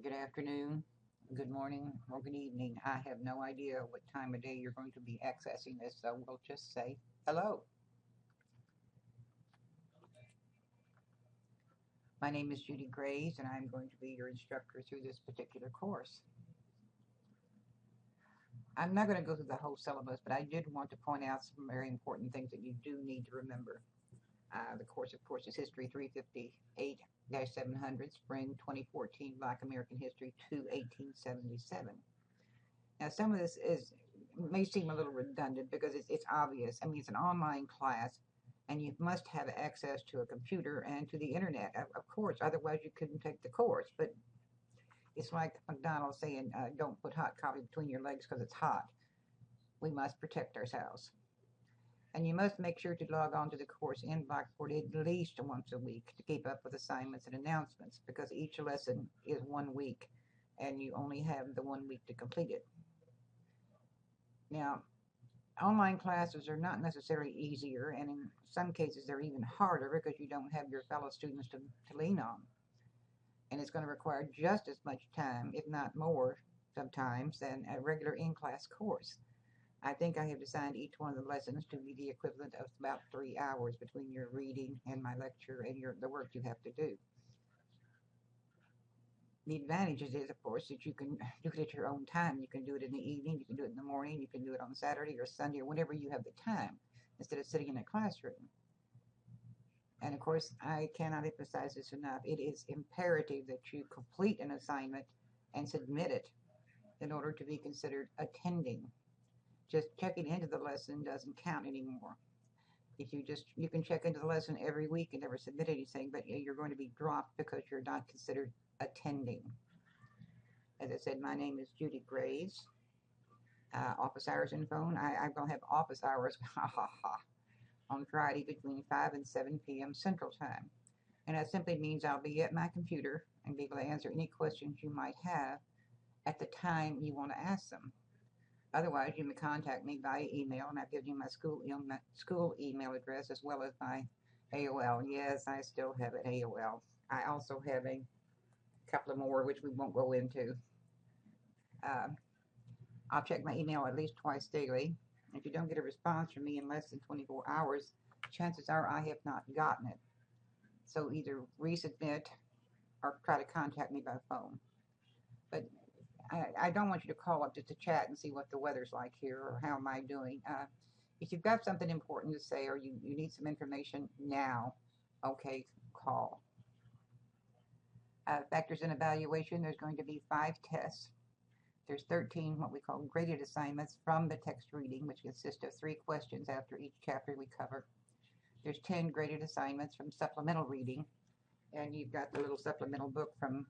Good afternoon, good morning, or good evening. I have no idea what time of day you're going to be accessing this, so we'll just say hello. My name is Judy Graves, and I'm going to be your instructor through this particular course. I'm not going to go through the whole syllabus, but I did want to point out some very important things that you do need to remember. The course, of course, is History 358-700, Spring 2014, Black American History to 1877. Now, some of this may seem a little redundant because it's obvious. I mean, it's an online class, and you must have access to a computer and to the internet, of course. Otherwise, you couldn't take the course. But it's like McDonald's saying, don't put hot coffee between your legs because it's hot. We must protect ourselves. And you must make sure to log on to the course in Blackboard at least once a week to keep up with assignments and announcements, because each lesson is 1 week, and you only have the 1 week to complete it. Now, online classes are not necessarily easier, and in some cases they're even harder because you don't have your fellow students to lean on. And it's going to require just as much time, if not more, sometimes, than a regular in-class course. I think I have designed each one of the lessons to be the equivalent of about 3 hours between your reading and my lecture and the work you have to do. The advantages is, of course, that you can do it at your own time. You can do it in the evening, you can do it in the morning, you can do it on Saturday or Sunday or whenever you have the time, instead of sitting in a classroom. And of course, I cannot emphasize this enough. It is imperative that you complete an assignment and submit it in order to be considered attending. Just checking into the lesson doesn't count anymore. If you can check into the lesson every week and never submit anything, but you're going to be dropped because you're not considered attending. As I said, my name is Judy Graves. Office hours and phone. I'm going to have office hours on Friday between 5 and 7 p.m. Central Time. And that simply means I'll be at my computer and be able to answer any questions you might have at the time you want to ask them. Otherwise, you may contact me via email, and I've given you my school email address as well as my AOL. Yes, I still have it, AOL. I also have a couple of more, which we won't go into. I'll check my email at least twice daily. If you don't get a response from me in less than 24 hours, chances are I have not gotten it. So either resubmit or try to contact me by phone. But I don't want you to call up just to chat and see what the weather's like here or how am I doing. If you've got something important to say or you need some information now, okay, call. Factors in evaluation, there's going to be 5 tests. There's 13 what we call graded assignments from the text reading, which consists of 3 questions after each chapter we cover. There's 10 graded assignments from supplemental reading, and you've got the little supplemental book from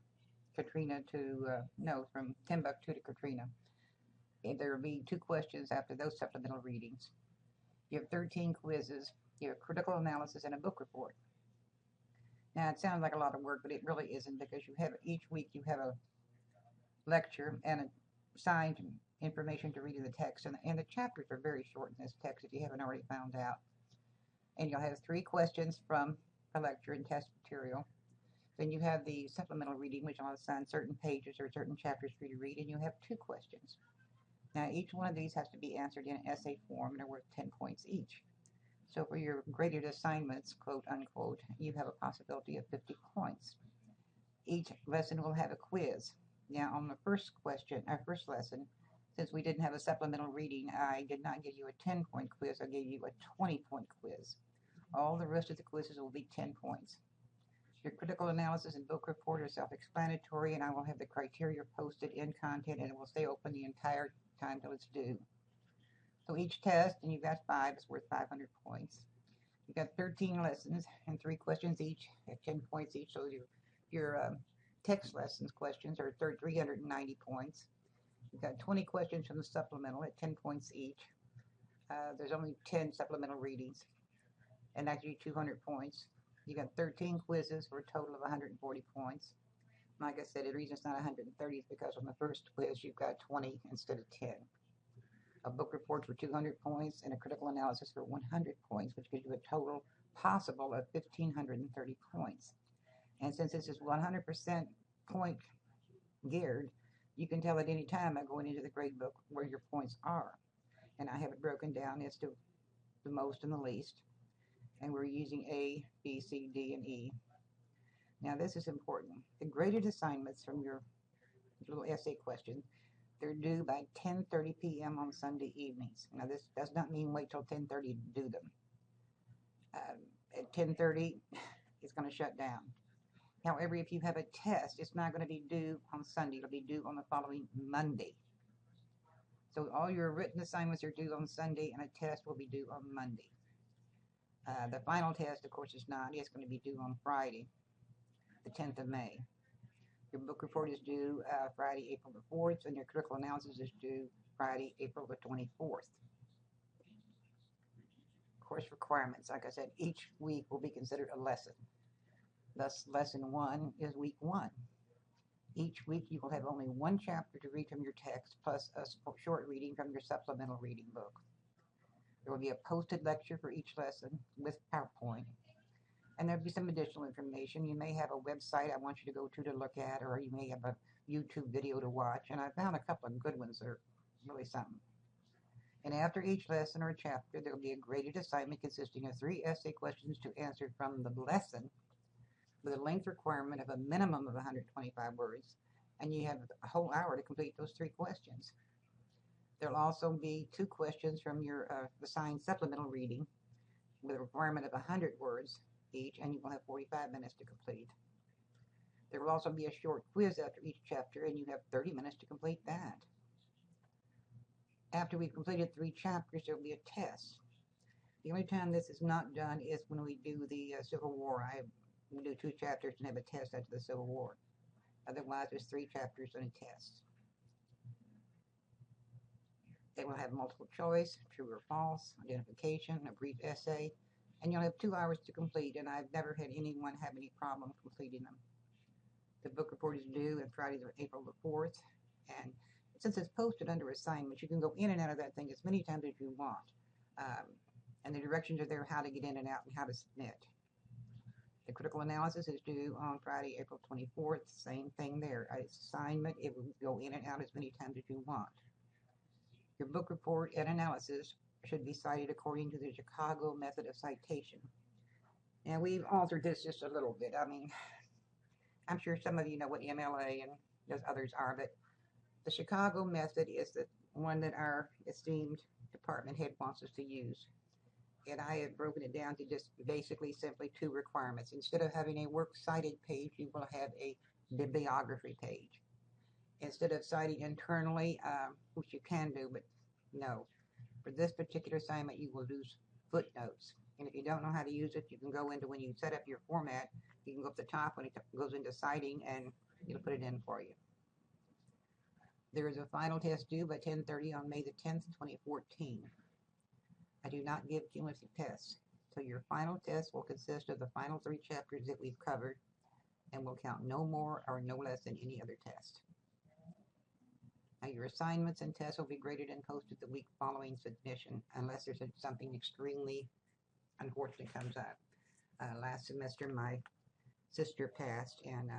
from Timbuktu to Katrina. And there will be 2 questions after those supplemental readings. You have 13 quizzes, you have critical analysis, and a book report. Now, it sounds like a lot of work, but it really isn't, because each week you have a lecture and assigned information to read in the text, and the chapters are very short in this text if you haven't already found out. And you'll have 3 questions from a lecture and test material. Then you have the supplemental reading, which will assign certain pages or certain chapters for you to read, and you have 2 questions. Now, each one of these has to be answered in an essay form, and they're worth 10 points each. So for your graded assignments, quote unquote, you have a possibility of 50 points. Each lesson will have a quiz. Now, on the first lesson, since we didn't have a supplemental reading, I did not give you a 10-point quiz. I gave you a 20-point quiz. All the rest of the quizzes will be 10 points. Your critical analysis and book report are self-explanatory, and I will have the criteria posted in content, and it will stay open the entire time till it's due. So each test, and you've got 5, is worth 500 points. You've got 13 lessons and 3 questions each at 10 points each. So your text lessons questions are 390 points. You've got 20 questions from the supplemental at 10 points each. There's only 10 supplemental readings, and that gives you 200 points. You got 13 quizzes for a total of 140 points. Like I said, the reason it's not 130 is because on the first quiz you've got 20 instead of 10. A book report for 200 points and a critical analysis for 100 points, which gives you a total possible of 1,530 points. And since this is 100% point geared, you can tell at any time by going into the grade book where your points are. And I have it broken down as to the most and the least. And we're using A, B, C, D, and E. Now this is important. The graded assignments from your little essay question, they're due by 10:30 p.m. on Sunday evenings. Now this does not mean wait till 10:30 to do them. At 10:30, it's going to shut down. However, if you have a test, it's not going to be due on Sunday. It'll be due on the following Monday. So all your written assignments are due on Sunday, and a test will be due on Monday. The final test, of course, is not. It's going to be due on Friday, the 10th of May. Your book report is due Friday, April the 4th, and your critical analysis is due Friday, April the 24th. Course requirements, like I said, each week will be considered a lesson. Thus, lesson 1 is week 1. Each week you will have only one chapter to read from your text, plus a short reading from your supplemental reading book. There will be a posted lecture for each lesson with PowerPoint. And there'll be some additional information. You may have a website I want you to go to look at, or you may have a YouTube video to watch. And I found a couple of good ones that are really something. And after each lesson or chapter, there will be a graded assignment consisting of 3 essay questions to answer from the lesson with a length requirement of a minimum of 125 words. And you have a whole hour to complete those 3 questions. There will also be 2 questions from your assigned supplemental reading with a requirement of 100 words each, and you will have 45 minutes to complete. There will also be a short quiz after each chapter, and you have 30 minutes to complete that. After we've completed 3 chapters, there will be a test. The only time this is not done is when we do the Civil War. We do 2 chapters and have a test after the Civil War. Otherwise, there's 3 chapters and a test. They will have multiple choice, true or false, identification, a brief essay, and you'll have 2 hours to complete, and I've never had anyone have any problem completing them. The book report is due on Friday, April the 4th, and since it's posted under assignments, you can go in and out of that thing as many times as you want. And the directions are there how to get in and out and how to submit. The critical analysis is due on Friday, April 24th. Same thing there. Assignment, it will go in and out as many times as you want. Your book report and analysis should be cited according to the Chicago method of citation. Now, we've altered this just a little bit. I mean, I'm sure some of you know what MLA and those others are, but the Chicago method is the one that our esteemed department head wants us to use. And I have broken it down to just basically simply 2 requirements. Instead of having a works cited page, you will have a bibliography page. Instead of citing internally, which you can do, but no. For this particular assignment, you will use footnotes. And if you don't know how to use it, you can go into, when you set up your format, you can go up the top when it goes into citing, and it'll put it in for you. There is a final test due by 10:30 on May the 10th, 2014. I do not give cumulative tests, so your final test will consist of the final 3 chapters that we've covered and will count no more or no less than any other test. Now, your assignments and tests will be graded and posted the week following submission, unless there's something extremely unfortunate comes up. Last semester, my sister passed, and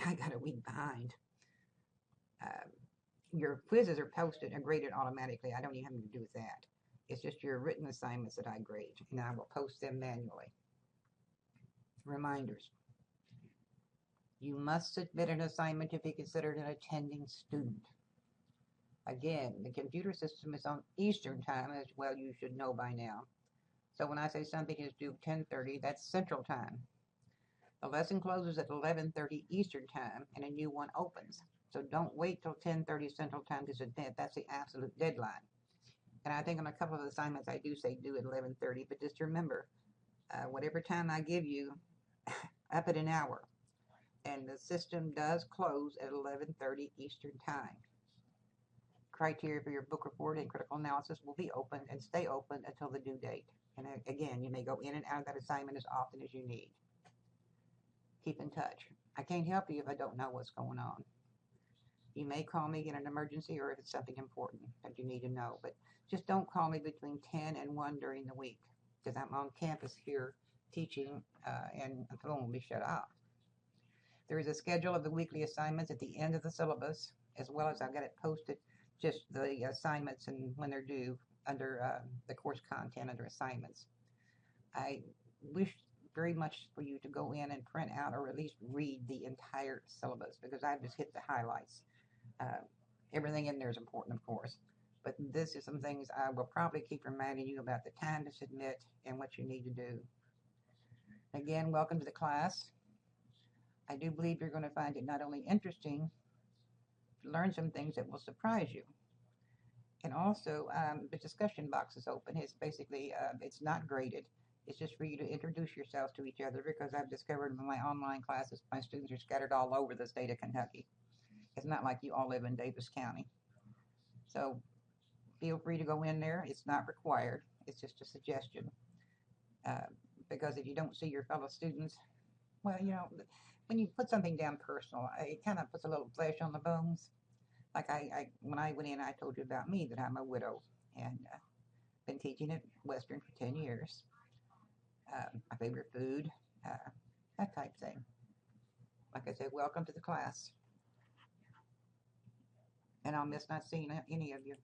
I got a week behind. Your quizzes are posted and graded automatically. I don't even have anything to do with that. It's just your written assignments that I grade, and I will post them manually. Reminders. You must submit an assignment to be considered an attending student. Again, the computer system is on Eastern time, as well you should know by now. So when I say something is due 10:30, that's Central time. The lesson closes at 11:30 Eastern time, and a new one opens. So don't wait till 10:30 Central time to submit. That's the absolute deadline. And I think on a couple of assignments I do say due at 11:30, but just remember, whatever time I give you, up at an hour. And the system does close at 11:30 Eastern time. Criteria for your book report and critical analysis will be open and stay open until the due date. And again, you may go in and out of that assignment as often as you need. Keep in touch. I can't help you if I don't know what's going on. You may call me in an emergency or if it's something important that you need to know, but just don't call me between 10 and 1 during the week, because I'm on campus here teaching and the phone will be shut off. There is a schedule of the weekly assignments at the end of the syllabus, as well as I've got it posted, just the assignments and when they're due under the course content under assignments. I wish very much for you to go in and print out or at least read the entire syllabus, because I've just hit the highlights. Everything in there is important, of course, but this is some things I will probably keep reminding you about: the time to submit and what you need to do. Again, welcome to the class. I do believe you're going to find it not only interesting, learn some things that will surprise you. And also, the discussion box is open. It's basically, it's not graded. It's just for you to introduce yourselves to each other, because I've discovered in my online classes, my students are scattered all over the state of Kentucky. It's not like you all live in Davis County. So feel free to go in there. It's not required. It's just a suggestion. Because if you don't see your fellow students, well, you know, when you put something down personal, it kind of puts a little flesh on the bones. Like when I went in, I told you about me, that I'm a widow, and been teaching at Western for 10 years. My favorite food, that type thing. Like I said, welcome to the class. And I'll miss not seeing any of you.